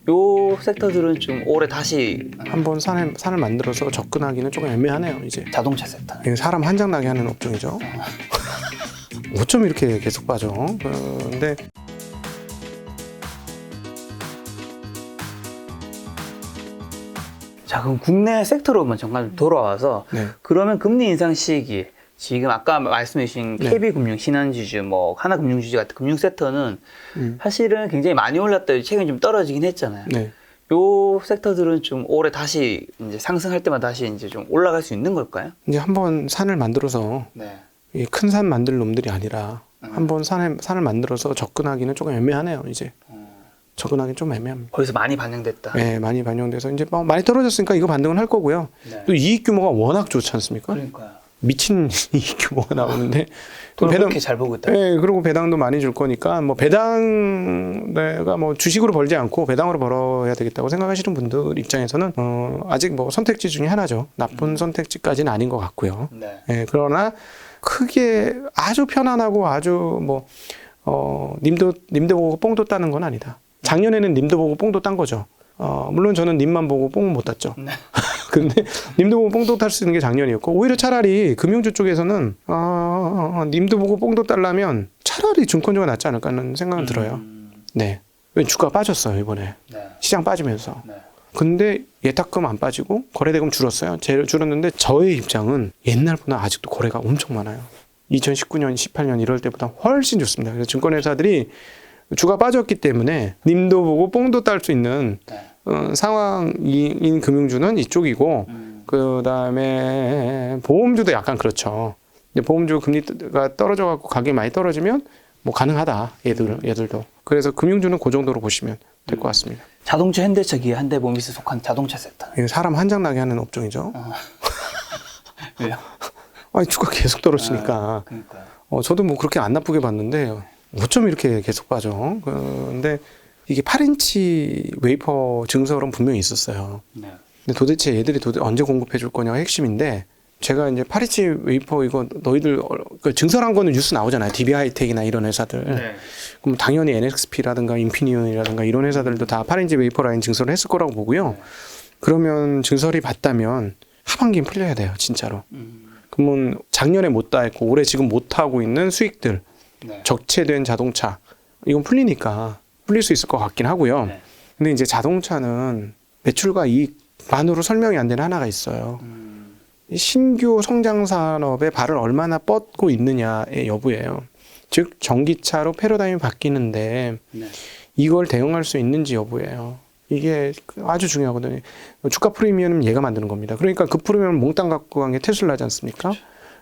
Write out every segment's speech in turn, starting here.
요 섹터들은 좀 올해 다시 한번 산을 만들어서 접근하기는 조금 애매하네요. 이제 자동차 섹터. 이게 사람 한 장 나게 하는 업종이죠. 어쩜 이렇게 계속 빠져? 근데 자, 그럼 국내 섹터로만 잠깐 돌아와서 네. 그러면 금리 인상 시기 지금 아까 말씀해 주신 네. KB금융, 신한지주, 뭐 하나금융지주 같은 금융 섹터는 사실은 굉장히 많이 올랐다 최근에 좀 떨어지긴 했잖아요. 네. 요 섹터들은 좀 올해 다시 이제 상승할 때마다 다시 이제 좀 올라갈 수 있는 걸까요? 이제 한번 산을 만들어서 네. 큰 산 만들 놈들이 아니라 한번 산을 만들어서 접근하기는 조금 애매하네요. 이제 접근하기 좀 애매합니다. 거기서 많이 반영됐다. 네, 많이 반영돼서 이제 많이 떨어졌으니까 이거 반등은 할 거고요. 네. 또 이익 규모가 워낙 좋지 않습니까? 그러니까요. 미친 이익 규모가 나오는데 또 돈을 그렇게 잘 보고 있다. 네, 그리고 배당도 많이 줄 거니까 뭐 배당 내가 뭐 주식으로 벌지 않고 배당으로 벌어야 되겠다고 생각하시는 분들 입장에서는 아직 뭐 선택지 중에 하나죠. 나쁜 선택지까지는 아닌 것 같고요. 네. 네, 그러나 크게 아주 편안하고 아주 뭐 님도 보고 뽕도 따는 건 아니다. 작년에는 님도 보고 뽕도 딴 거죠. 물론 저는 님만 보고 뽕은 못 땄죠. 네. 근데 님도 보고 뽕도 딸 수 있는 게 작년이었고, 오히려 차라리 금융주 쪽에서는 님도 보고 뽕도 딸라면 차라리 증권주가 낫지 않을까 하는 생각은 들어요. 네. 왜 주가 빠졌어요 이번에. 네. 시장 빠지면서. 네. 근데 예탁금 안 빠지고 거래대금 줄었어요. 줄었는데 저의 입장은 옛날보다 아직도 거래가 엄청 많아요. 2019년, 18년 이럴 때보다 훨씬 좋습니다. 그래서 증권회사들이 주가 빠졌기 때문에 님도 보고 뽕도 딸 수 있는 네. 상황인 금융주는 이쪽이고, 그 다음에 보험주도 약간 그렇죠. 근데 보험주 금리가 떨어져갖고 가격이 많이 떨어지면 뭐 가능하다. 얘들도. 그래서 금융주는 그 정도로 보시면 될 것 같습니다. 자동차 현대차 기아 현대모비스 속한 자동차 섹터. 이거 사람 한 장 나게 하는 업종이죠. 왜요? 아니 주가 계속 떨어지니까. 그러니까요. 저도 뭐 그렇게 안 나쁘게 봤는데 어쩜 이렇게 계속 빠져. 근데 이게 8인치 웨이퍼 증설은 분명히 있었어요. 네. 근데 도대체 얘들이 언제 공급해 줄 거냐가 핵심인데, 제가 이제 8인치 웨이퍼 이거 너희들 증설한 거는 뉴스 나오잖아요. DB 하이텍이나 이런 회사들. 네. 그럼 당연히 NXP라든가 인피니온이라든가 이런 회사들도 다 8인치 웨이퍼 라인 증설을 했을 거라고 보고요. 그러면 증설이 맞다면 하반기엔 풀려야 돼요, 진짜로. 그러면 작년에 못 다 했고 올해 지금 못 하고 있는 수익들, 네. 적체된 자동차, 이건 풀리니까 풀릴 수 있을 것 같긴 하고요. 네. 근데 이제 자동차는 매출과 이익만으로 설명이 안 되는 하나가 있어요. 신규 성장 산업에 발을 얼마나 뻗고 있느냐의 여부예요. 즉 전기차로 패러다임이 바뀌는데 네. 이걸 대응할 수 있는지 여부예요. 이게 아주 중요하거든요. 주가 프리미엄은 얘가 만드는 겁니다. 그러니까 그 프리미엄을 몽땅 갖고 간 게 테슬라지 않습니까?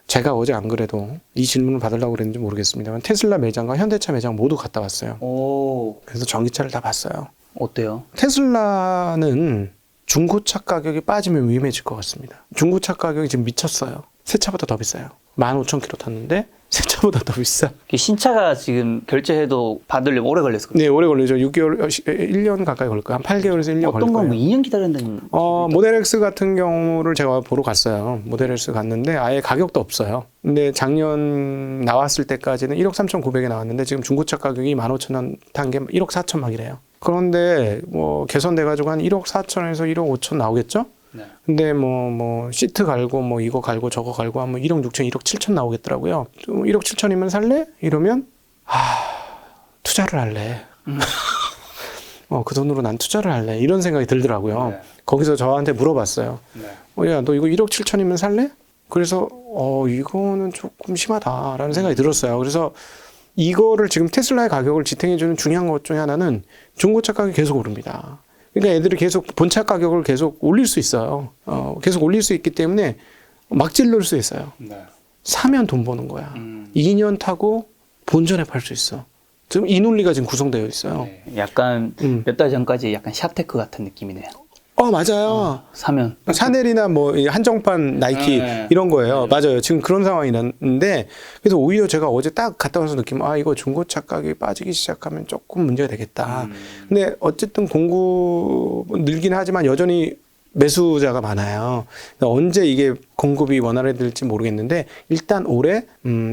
제가 어제 안 그래도 이 질문을 받으려고 그랬는지 모르겠습니다만 테슬라 매장과 현대차 매장 모두 갔다 왔어요. 오, 그래서 전기차를 다 봤어요. 어때요? 테슬라는 중고차 가격이 빠지면 위험해질 것 같습니다. 중고차 가격이 지금 미쳤어요. 새 차보다 더 비싸요. 15,000km 탔는데 새 차보다 더 비싸. 신차가 지금 결제해도 받으려면 오래 걸렸거든요. 네, 오래 걸리죠. 6개월, 1년 가까이 걸릴 거예요. 한 8개월에서 1년 걸릴 어떤 건 거예요. 뭐 2년 기다린다는. 모델 X 같은 경우를 제가 보러 갔어요. 모델 X 갔는데 아예 가격도 없어요. 근데 작년 나왔을 때까지는 1억 3,900에 나왔는데 지금 중고차 가격이 15,000원 탄 게 1억 4천 막이래요. 그런데 뭐 개선돼가지고 한 1억 4천에서 1억 5천 나오겠죠? 네. 근데 뭐 시트 갈고 뭐 이거 갈고 저거 갈고 하면 1억 6천, 1억 7천 나오겠더라고요. 1억 7천이면 살래? 이러면 투자를 할래. 그 돈으로 난 투자를 할래. 이런 생각이 들더라고요. 네. 거기서 저한테 물어봤어요. 네. 야, 너 이거 1억 7천이면 살래? 그래서 이거는 조금 심하다라는 생각이 들었어요. 그래서 이거를 지금 테슬라의 가격을 지탱해주는 중요한 것 중에 하나는 중고차 가격이 계속 오릅니다. 그러니까 애들이 계속 본차 가격을 계속 올릴 수 있어요. 계속 올릴 수 있기 때문에 막 질를 수 있어요. 네. 사면 돈 버는 거야. 2년 타고 본전에 팔 수 있어. 지금 이 논리가 지금 구성되어 있어요. 네. 약간 몇 달 전까지 약간 샤테크 같은 느낌이네요. 맞아요. 사면. 샤넬이나 뭐 한정판 나이키 네. 이런 거예요. 맞아요. 지금 그런 상황이는데, 그래서 오히려 제가 어제 딱 갔다 와서 느낌, 이거 중고차 가격이 빠지기 시작하면 조금 문제가 되겠다. 근데 어쨌든 공급 늘긴 하지만 여전히 매수자가 많아요. 언제 이게 공급이 원활해질지 모르겠는데, 일단 올해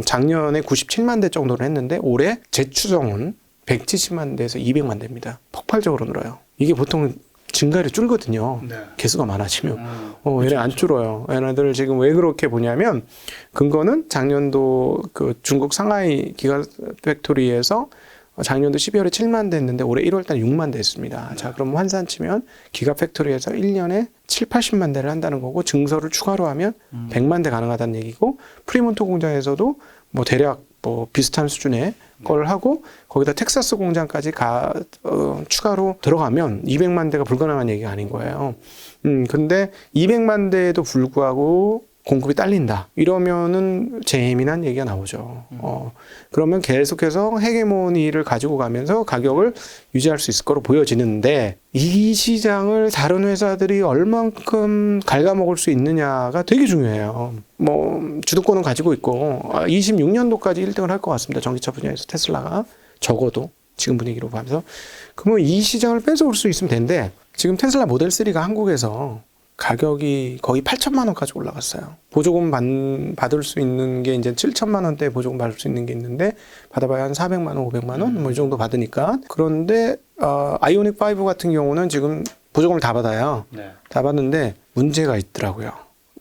작년에 97만 대 정도를 했는데 올해 재추정은 170만 대에서 200만 대입니다. 폭발적으로 늘어요. 이게 보통 증가율이 줄거든요. 네. 개수가 많아지면. 그렇죠, 얘네 안 줄어요. 얘네들 지금 왜 그렇게 보냐면, 근거는 작년도 그 중국 상하이 기가팩토리에서 작년도 12월에 7만 대 했는데 올해 1월달 6만 대 했습니다. 자, 그럼 환산 치면 기가팩토리에서 1년에 7, 80만 대를 한다는 거고, 증설을 추가로 하면 100만 대 가능하다는 얘기고, 프리몬토 공장에서도 뭐 대략 뭐 비슷한 수준의 걸 하고, 거기다 텍사스 공장까지 추가로 들어가면 200만 대가 불가능한 얘기가 아닌 거예요. 근데 200만 대에도 불구하고 공급이 딸린다. 이러면은 재미난 얘기가 나오죠. 그러면 계속해서 헤게모니를 가지고 가면서 가격을 유지할 수 있을 거로 보여지는데, 이 시장을 다른 회사들이 얼만큼 갉아먹을 수 있느냐가 되게 중요해요. 뭐 주도권은 가지고 있고 26년도까지 1등을 할 것 같습니다. 전기차 분야에서 테슬라가 적어도 지금 분위기로 보면서. 그러면 이 시장을 뺏어올 수 있으면 되는데, 지금 테슬라 모델 3가 한국에서 가격이 거의 8천만 원까지 올라갔어요. 보조금 받을 수 있는 게 이제 7천만 원대 보조금 받을 수 있는 게 있는데, 받아봐야 한 400만 원, 500만 원 뭐 이 정도 받으니까. 그런데 아이오닉 5 같은 경우는 지금 보조금을 다 받아요. 네. 다 받는데 문제가 있더라고요.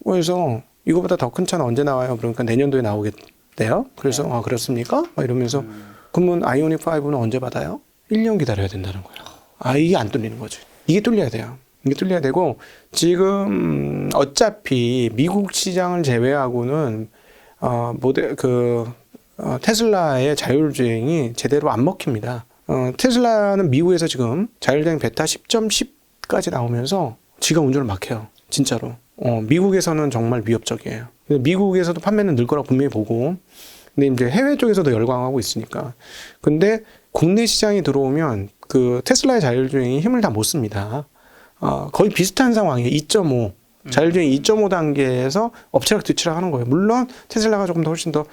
그래서 이거보다 더 큰 차는 언제 나와요? 그러니까 내년도에 나오겠대요. 그래서 그렇습니까? 막 이러면서 그러면 아이오닉 5는 언제 받아요? 1년 기다려야 된다는 거예요. 이게 안 뚫리는 거지. 이게 뚫려야 돼요. 이게 뚫려야 되고, 지금 어차피 미국 시장을 제외하고는 테슬라의 자율주행이 제대로 안 먹힙니다. 테슬라는 미국에서 지금 자율주행 베타 10.10까지 나오면서 지가 운전을 막 해요. 진짜로. 미국에서는 정말 위협적이에요. 미국에서도 판매는 늘 거라고 분명히 보고, 근데 이제 해외 쪽에서도 열광하고 있으니까. 근데 국내 시장이 들어오면 그 테슬라의 자율주행이 힘을 다 못 씁니다. 거의 비슷한 상황이에요. 2.5. 자율주행 2.5 단계에서 업체랑 뒤치락 하는 거예요. 물론 테슬라가 조금 더 훨씬 더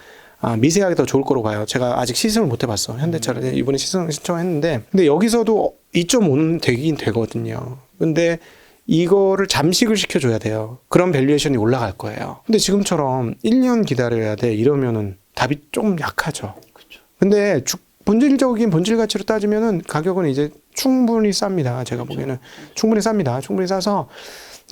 미세하게 더 좋을 거로 봐요. 제가 아직 시승을 못 해봤어. 현대차를 이번에 시승 신청했는데, 근데 여기서도 2.5는 되긴 되거든요. 근데 이거를 잠식을 시켜줘야 돼요. 그런 밸류에이션이 올라갈 거예요. 근데 지금처럼 1년 기다려야 돼 이러면은 답이 좀 약하죠. 그렇죠. 근데 본질적인 본질 가치로 따지면은 가격은 이제 충분히 쌉니다. 제가 보기에는 충분히 쌉니다. 충분히 싸서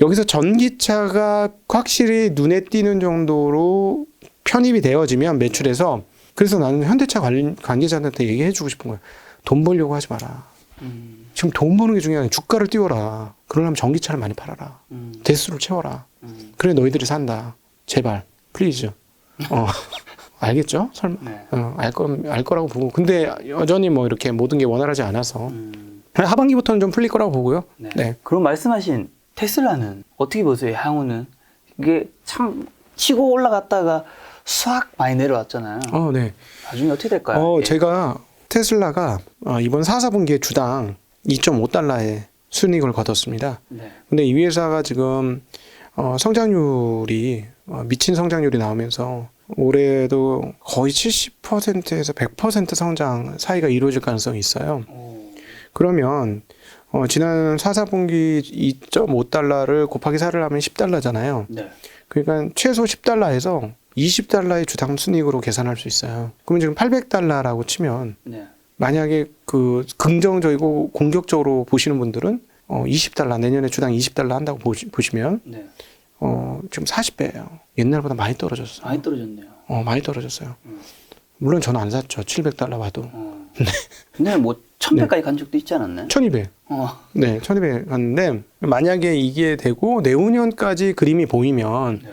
여기서 전기차가 확실히 눈에 띄는 정도로 편입이 되어지면 매출에서, 그래서 나는 현대차 관계자한테 얘기해주고 싶은 거예요. 돈 벌려고 하지 마라. 지금 돈 버는 게 중요해. 주가를 띄워라. 그러려면 전기차를 많이 팔아라. 대수를 채워라. 그래 너희들이 산다. 제발 플리즈. 알겠죠? 설마. 네. 알 거라고 보고. 근데 여전히 뭐 이렇게 모든 게 원활하지 않아서 하반기부터는 좀 풀릴 거라고 보고요. 네. 네. 그럼 말씀하신 테슬라는 어떻게 보세요? 향후는 이게 참 치고 올라갔다가 수학 많이 내려왔잖아요. 네. 나중에 어떻게 될까요? 제가 테슬라가 이번 4분기에 주당 2.5달러의 순이익을 거뒀습니다. 네. 근데 이 회사가 지금 성장률이 미친 성장률이 나오면서 올해도 거의 70%에서 100% 성장 사이가 이루어질 가능성이 있어요. 그러면 지난 4분기 2.5달러를 곱하기 4를 하면 10달러잖아요. 네. 그러니까 최소 10달러에서 20달러의 주당 순이익으로 계산할 수 있어요. 그러면 지금 800달러라고 치면 네. 만약에 그 긍정적이고 공격적으로 보시는 분들은 20달러, 내년에 주당 20달러 한다고 보시면 네. 지금 40배예요. 옛날보다 많이 떨어졌어요. 많이 떨어졌네요. 많이 떨어졌어요. 물론 저는 안 샀죠. 700달러 봐도. 근데 뭐 1000배까지 간 적도 있지 않았나요? 1200. 네, 1200 갔는데, 만약에 이게 되고 내후년까지 그림이 보이면 네.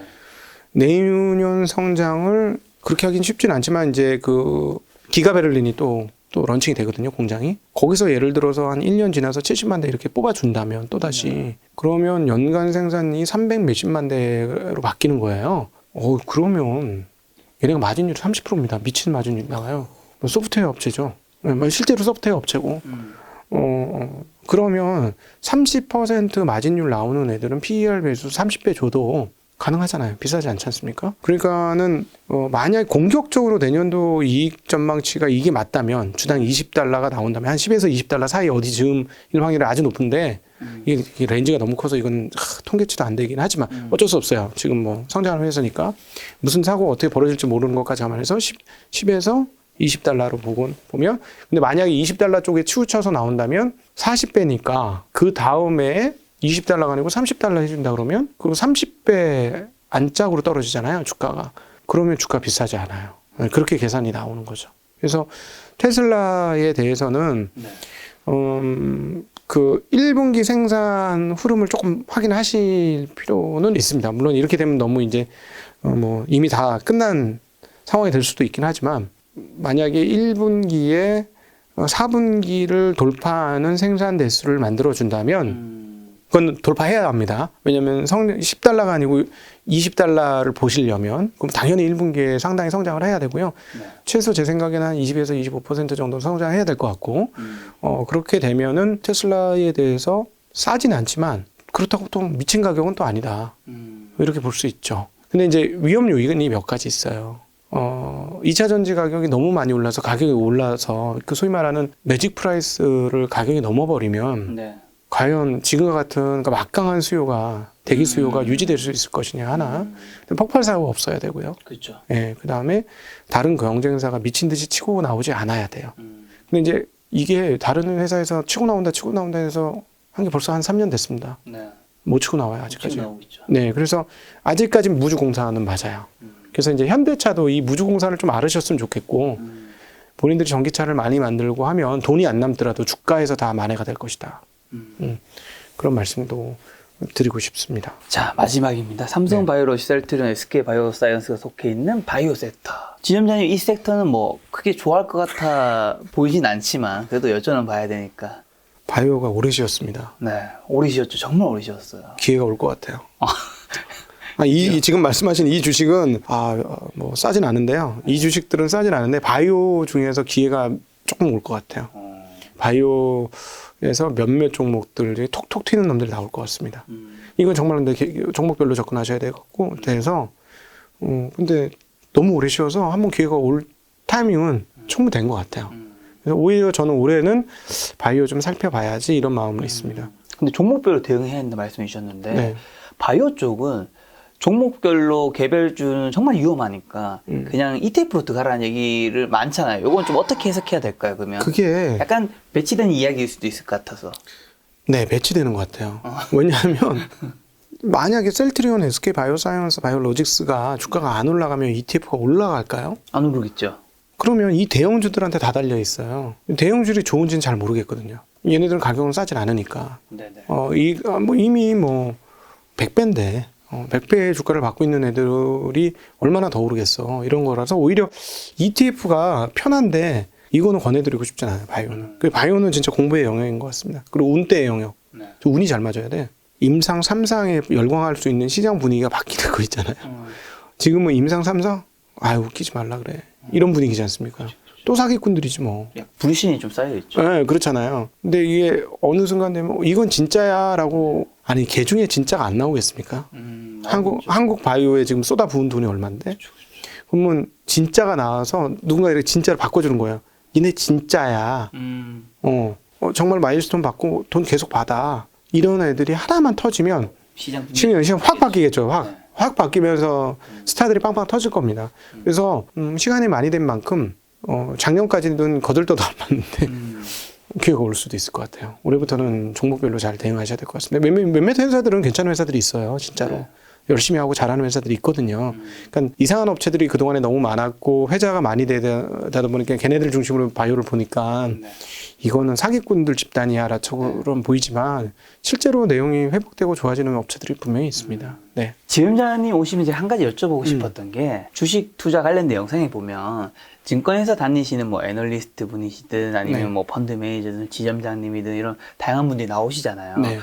내후년 성장을 그렇게 하긴 쉽진 않지만, 이제 그 기가베를린이 또 런칭이 되거든요, 공장이. 거기서 예를 들어서 한 1년 지나서 70만 대 이렇게 뽑아준다면 또다시, 그러면 연간 생산이 300 몇십만 대로 바뀌는 거예요. 그러면 얘네가 마진율이 30%입니다. 미친 마진율이 나와요. 소프트웨어 업체죠. 실제로 소프트웨어 업체고. 그러면 30% 마진율 나오는 애들은 PER 배수 30배 줘도 가능하잖아요. 비싸지 않지 않습니까? 그러니까는 만약 공격적으로 내년도 이익 전망치가 이게 맞다면, 주당 20달러가 나온다면 한 10에서 20달러 사이 어디 즈음일 확률이 아주 높은데, 이게 렌즈가 너무 커서 이건 통계치도 안 되긴 하지만 어쩔 수 없어요. 지금 뭐 성장하는 회사니까 무슨 사고가 어떻게 벌어질지 모르는 것까지 감안해서 10에서 20달러로 보면, 근데 만약에 20달러 쪽에 치우쳐서 나온다면 40배니까 그 다음에 20달러가 아니고 30달러 해준다 그러면 그리고 30배 안짝으로 떨어지잖아요, 주가가. 그러면 주가 비싸지 않아요. 그렇게 계산이 나오는 거죠. 그래서 테슬라에 대해서는 네. 그 1분기 생산 흐름을 조금 확인하실 필요는 있습니다. 물론 이렇게 되면 너무 이제 뭐 이미 다 끝난 상황이 될 수도 있긴 하지만 만약에 1분기에 4분기를 돌파하는 생산 대수를 만들어 준다면 그건 돌파해야 합니다. 왜냐하면 10달러가 아니고 20달러를 보시려면 그럼 당연히 1분기에 상당히 성장을 해야 되고요. 네. 최소 제 생각에는 한 20에서 25% 정도 성장해야 될 것 같고 그렇게 되면은 테슬라에 대해서 싸진 않지만 그렇다고 또 미친 가격은 또 아니다. 이렇게 볼 수 있죠. 근데 이제 위험 요인이 몇 가지 있어요. 2차 전지 가격이 너무 많이 올라서 가격이 올라서 그 소위 말하는 매직 프라이스를 가격이 넘어버리면 네. 과연 지금과 같은 그러니까 막강한 수요가 대기 수요가 유지될 수 있을 것이냐 하나 폭발 사고가 없어야 되고요. 그렇죠. 예, 그 다음에 다른 경쟁사가 미친 듯이 치고 나오지 않아야 돼요. 근데 이제 이게 다른 회사에서 치고 나온다 해서 한 게 벌써 한 3년 됐습니다. 네. 못 치고 나와요 아직까지. 지금 나오고 있죠. 네, 그래서 아직까지 무주공사는 맞아요. 그래서 이제 현대차도 이 무주공사를 좀 알으셨으면 좋겠고 본인들이 전기차를 많이 만들고 하면 돈이 안 남더라도 주가에서 다 만회가 될 것이다. 그런 말씀도 드리고 싶습니다. 자, 마지막입니다. 삼성 네. 바이오로직, 셀트리온, SK 바이오사이언스가 속해 있는 바이오 섹터. 지점장님, 이 섹터는 뭐 크게 좋아할 것 같아 보이진 않지만 그래도 여쭤는 봐야 되니까. 바이오가 오래 쉬었습니다. 네, 오래 쉬었죠. 정말 오래 쉬었어요. 기회가 올 것 같아요. 지금 말씀하신 이 주식은 뭐 싸진 않은데요. 이 주식들은 싸진 않은데 바이오 중에서 기회가 조금 올 것 같아요. 바이오에서 몇몇 종목들이 톡톡 튀는 놈들이 나올 것 같습니다. 이건 정말 근데 종목별로 접근하셔야 되겠고 돼서 근데 너무 오래 쉬어서 한번 기회가 올 타이밍은 충분히 된 것 같아요. 그래서 오히려 저는 올해는 바이오 좀 살펴봐야지 이런 마음은 있습니다. 근데 종목별로 대응해야 한다 말씀해 주셨는데 네. 바이오 쪽은 종목별로 개별주는 정말 위험하니까 그냥 ETF로 들어가라는 얘기를 많잖아요. 이건 좀 어떻게 해석해야 될까요, 그러면? 그게 약간 배치된 이야기일 수도 있을 것 같아서. 네, 배치되는 것 같아요. 왜냐하면 만약에 셀트리온, SK 바이오사이언스, 바이오로직스가 주가가 안 올라가면 ETF가 올라갈까요? 안 오르겠죠. 그러면 이 대형주들한테 다 달려 있어요. 대형주들이 좋은지는 잘 모르겠거든요. 얘네들은 가격은 싸질 않으니까. 네네. 이미 100배인데 100배의 주가를 받고 있는 애들이 얼마나 더 오르겠어. 이런 거라서 오히려 ETF가 편한데 이거는 권해드리고 싶지 않아요. 바이오는. 바이오는 진짜 공부의 영역인 것 같습니다. 그리고 운대의 영역. 네. 운이 잘 맞아야 돼. 임상 3상에 열광할 수 있는 시장 분위기가 바뀌는 거 있잖아요. 지금은 임상 3상? 웃기지 말라 그래. 이런 분위기지 않습니까? 또 사기꾼들이지 뭐. 불신이 좀 쌓여있죠. 네, 그렇잖아요. 근데 이게 어느 순간 되면 이건 진짜야 라고 아니 개 중에 진짜가 안 나오겠습니까? 한국 바이오에 지금 쏟아 부은 돈이 얼만데? 그러면 진짜가 나와서 누군가 이렇게 진짜를 바꿔주는 거예요. 니네 진짜야. 정말 마일스톤 받고 돈 계속 받아. 이런 애들이 하나만 터지면 시장 확 바뀌겠죠. 확 바뀌면서 스타들이 빵빵 터질 겁니다. 그래서 시간이 많이 된 만큼 작년까지는 거들떠도 안 맞는데 기회가 올 수도 있을 것 같아요. 올해부터는 종목별로 잘 대응하셔야 될 것 같습니다. 몇몇 회사들은 괜찮은 회사들이 있어요. 진짜로. 네. 열심히 하고 잘하는 회사들이 있거든요. 그러니까 이상한 업체들이 그동안에 너무 많았고 회자가 많이 되다 보니까 걔네들 중심으로 바이오를 보니까 이거는 사기꾼들 집단이야라처럼 보이지만 실제로 내용이 회복되고 좋아지는 업체들이 분명히 있습니다. 네. 지점장님 오시면 제가 한 가지 여쭤보고 싶었던 게 주식 투자 관련된 영상에 보면 증권회사 다니시는 뭐 애널리스트 분이시든 아니면 네. 뭐 펀드 매니저든 지점장님이든 이런 다양한 분들이 나오시잖아요. 네.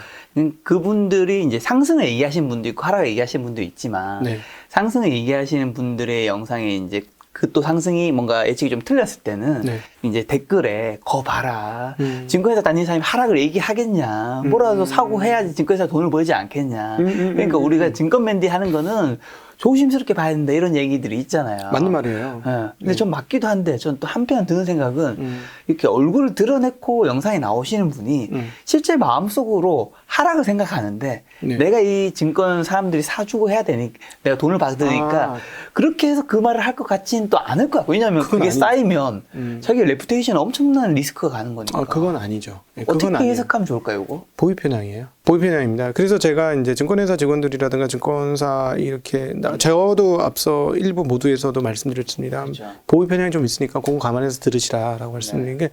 그분들이 이제 상승을 얘기하시는 분도 있고 하락을 얘기하시는 분도 있지만 네. 상승을 얘기하시는 분들의 영상에 이제 그 또 상승이 뭔가 예측이 좀 틀렸을 때는 네. 이제 댓글에 거 봐라 증권회사 다니는 사람이 하락을 얘기하겠냐 뭐라도 사고 해야지 증권회사 돈을 벌지 않겠냐 그러니까 우리가 증권맨디 하는 거는 조심스럽게 봐야 된다 이런 얘기들이 있잖아요. 맞는 말이에요. 네. 근데 좀 맞기도 한데 전 또 한편 드는 생각은 이렇게 얼굴을 드러내고 영상에 나오시는 분이 실제 마음속으로 하락을 생각하는데 네. 내가 이 증권 사람들이 사주고 해야 되니까 내가 돈을 받으니까 그렇게 해서 그 말을 할 것 같지는 또 않을 것 같고 왜냐하면 그게 쌓이면 자기 레pu테이션에 엄청난 리스크가 가는 거니까. 그건 아니죠. 네, 어떻게 그건 아니에요. 해석하면 좋을까요, 이거? 보유 편향이에요. 보유 편향입니다. 그래서 제가 이제 증권회사 직원들이라든가 증권사 이렇게 저도 앞서 일부 모두에서도 말씀드렸습니다. 그렇죠. 보유 편향이 좀 있으니까 그거 감안해서 들으시라라고 말씀드린 게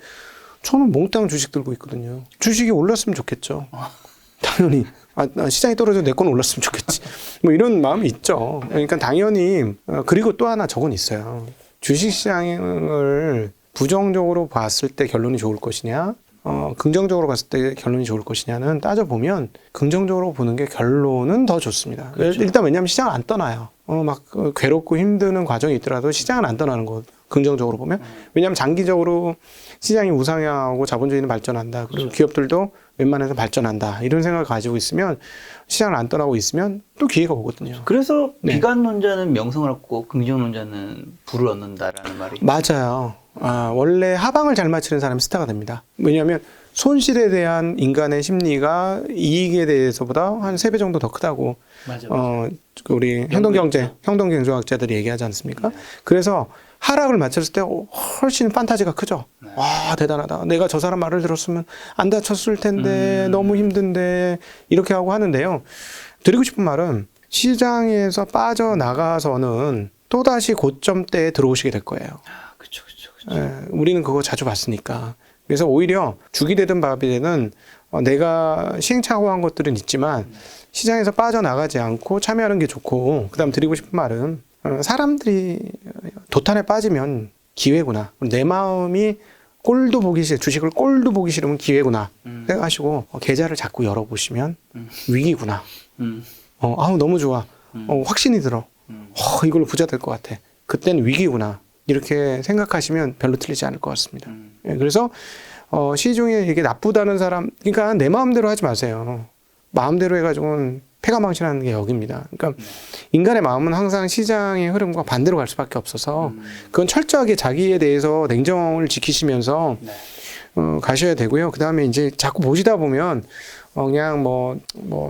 저는 몽땅 주식 들고 있거든요. 주식이 올랐으면 좋겠죠. 당연히. 시장이 떨어져도 내 건 올랐으면 좋겠지. 뭐 이런 마음이 있죠. 그러니까 당연히 그리고 또 하나 저건 있어요. 주식시장을 부정적으로 봤을 때 결론이 좋을 것이냐 긍정적으로 봤을 때 결론이 좋을 것이냐는 따져보면 긍정적으로 보는 게 결론은 더 좋습니다. 그렇죠. 일단 왜냐하면 시장을 안 떠나요. 막 괴롭고 힘드는 과정이 있더라도 시장을 안 떠나는 거 긍정적으로 보면 왜냐하면 장기적으로 시장이 우상향하고 자본주의는 발전한다. 그리고 그렇죠. 기업들도 웬만해서 발전한다. 이런 생각을 가지고 있으면 시장을 안 떠나고 있으면 또 기회가 오거든요. 그래서 네. 비관론자는 명성을 얻고 긍정론자는 부를 얻는다라는 말이. 맞아요. 원래 하방을 잘 맞추는 사람이 스타가 됩니다. 왜냐하면 손실에 대한 인간의 심리가 이익에 대해서보다 한 3배 정도 더 크다고 맞아. 우리 행동경제학자들이 얘기하지 않습니까? 네. 그래서 하락을 맞췄을 때 훨씬 판타지가 크죠. 네. 와 대단하다. 내가 저 사람 말을 들었으면 안 다쳤을 텐데 너무 힘든데 이렇게 하고 하는데요. 드리고 싶은 말은 시장에서 빠져나가서는 또다시 고점대에 들어오시게 될 거예요. 그렇죠. 우리는 그거 자주 봤으니까. 그래서 오히려 죽이 되든 밥이 되든 내가 시행착오한 것들은 있지만 시장에서 빠져나가지 않고 참여하는 게 좋고 그다음 드리고 싶은 말은 사람들이 도탄에 빠지면 기회구나. 내 마음이 꼴도 보기 싫어. 주식을 꼴도 보기 싫으면 기회구나. 생각하시고 계좌를 자꾸 열어보시면 위기구나. 너무 좋아. 확신이 들어. 이걸로 부자 될 것 같아. 그때는 위기구나. 이렇게 생각하시면 별로 틀리지 않을 것 같습니다. 그래서 시중에 이게 나쁘다는 사람, 그러니까 내 마음대로 하지 마세요. 마음대로 해가지고는 패가망신하는 게 여기입니다. 그러니까 인간의 마음은 항상 시장의 흐름과 반대로 갈 수밖에 없어서 그건 철저하게 자기에 대해서 냉정을 지키시면서 가셔야 되고요. 그 다음에 이제 자꾸 보시다 보면 그냥 뭐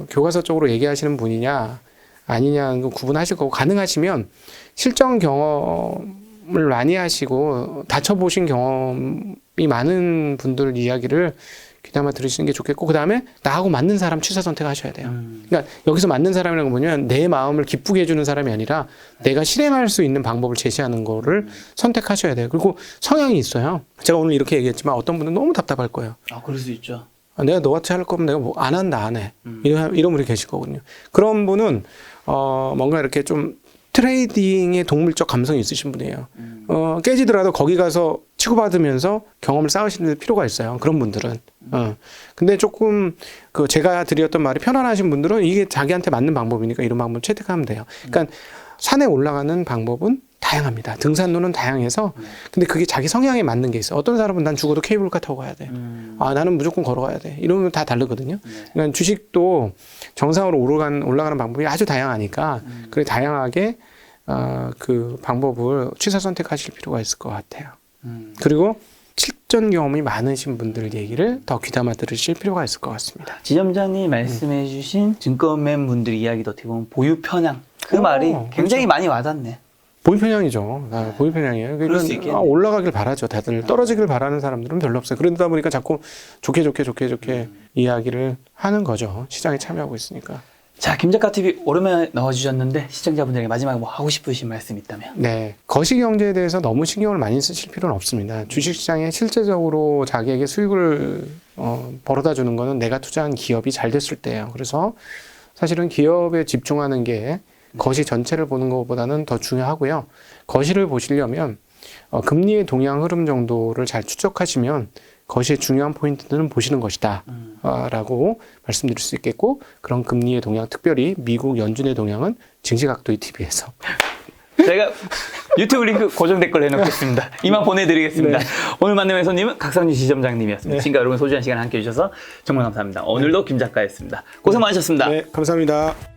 교과서 쪽으로 얘기하시는 분이냐 아니냐 구분하실 거고 가능하시면 실전 경험을 많이 하시고 다쳐보신 경험이 많은 분들 이야기를 귀담아 들으시는 게 좋겠고 그 다음에 나하고 맞는 사람 취사 선택하셔야 돼요. 그러니까 여기서 맞는 사람이라는 건 뭐냐면 내 마음을 기쁘게 해주는 사람이 아니라 내가 실행할 수 있는 방법을 제시하는 거를 선택하셔야 돼요. 그리고 성향이 있어요. 제가 오늘 이렇게 얘기했지만 어떤 분은 너무 답답할 거예요. 그럴 수 있죠. 내가 너같이 할 거면 내가 뭐 안 한다 안 해. 이런 분이 계실 거거든요. 그런 분은 뭔가 이렇게 좀 트레이딩의 동물적 감성이 있으신 분이에요. 깨지더라도 거기 가서 치고받으면서 경험을 쌓으실 필요가 있어요. 그런 분들은. 근데 조금 제가 드렸던 말이 편안하신 분들은 이게 자기한테 맞는 방법이니까 이런 방법을 채택하면 돼요. 그러니까 산에 올라가는 방법은 다양합니다. 등산로는 다양해서 근데 그게 자기 성향에 맞는 게 있어. 어떤 사람은 난 죽어도 케이블카 타고 가야 돼. 나는 무조건 걸어가야 돼. 이러면 다 다르거든요. 그러니까 주식도 정상으로 올라가는 방법이 아주 다양하니까 그래 다양하게 그 방법을 취사 선택하실 필요가 있을 것 같아요. 그리고 실전 경험이 많으신 분들 얘기를 더 귀담아 들으실 필요가 있을 것 같습니다. 지점장님 말씀해 주신 증권맨 분들 이야기도 어떻게 보면 보유 편향 그 말이 굉장히 그렇죠. 많이 와닿네. 보유 편향이죠. 보유 편향이에요. 그럴 수 있겠네. 올라가길 바라죠. 다들 떨어지길 바라는 사람들은 별로 없어요. 그러다 보니까 자꾸 좋게 이야기를 하는 거죠. 시장에 참여하고 있으니까. 자, 김작가TV 오랜만에 나와주셨는데 시청자분들에게 마지막에 뭐 하고 싶으신 말씀 있다면? 네. 거시경제에 대해서 너무 신경을 많이 쓰실 필요는 없습니다. 주식시장에 실제적으로 자기에게 수익을 벌어다 주는 거는 내가 투자한 기업이 잘 됐을 때예요. 그래서 사실은 기업에 집중하는 게 거시 전체를 보는 것보다는 더 중요하고요. 거시를 보시려면 금리의 동향 흐름 정도를 잘 추적하시면 거시의 중요한 포인트들은 보시는 것이다 라고 말씀드릴 수 있겠고 그런 금리의 동향, 특별히 미국 연준의 동향은 증시각도의 TV에서 제가 유튜브 링크 고정 댓글 해놓겠습니다. 이만 보내드리겠습니다. 네. 오늘 만남의 손님은 각상주 지점장님이었습니다. 네. 지금까지 여러분 소중한 시간 함께 해주셔서 정말 감사합니다. 오늘도 김 작가였습니다. 고생 많으셨습니다. 네, 감사합니다.